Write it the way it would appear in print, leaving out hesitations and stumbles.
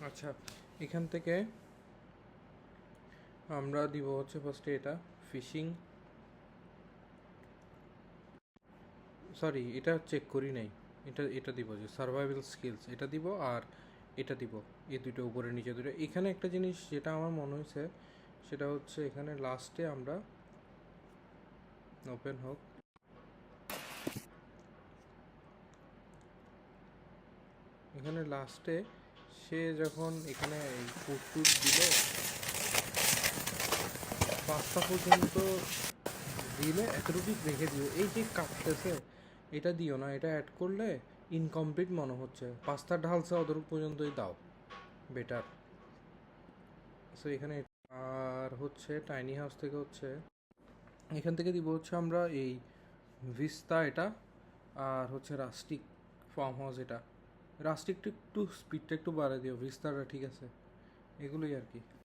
আচ্ছা, এখান থেকে আমরা দিব হচ্ছে ফার্স্টে এটা ফিশিং, সরি এটা চেক করি নাই, এটা দিব যে সার্ভাইভাল স্কিলস এটা দিব, আর এটা দিব, এই দুটো উপরে নিচে দুটো। এখানে একটা জিনিস যেটা আমার মনে হয়েছে সেটা হচ্ছে এখানে লাস্টে আমরা ওপেন হোক, এখানে লাস্টে সে যখন এখানে এই ফুড দিল 5টা পর্যন্ত দিলে এতটুকু রেখে দিও, এই যে কাটতেছে এটা দিও না, এটা অ্যাড করলে ইনকমপ্লিট মনে হচ্ছে, 5টা ঢালছে অতটুকু পর্যন্তই দাও, বেটার। সো এখানে আর হচ্ছে টাইনি হাউস থেকে হচ্ছে এখান থেকে দিব হচ্ছে আমরা এই ভিস্তা এটা, আর হচ্ছে রাস্টিক ফার্ম হাউস এটা। রাস্টিকটা একটু স্পিডটা একটু বাড়ায় দিও, ভিস্তাটা ঠিক আছে, এগুলোই আর কি।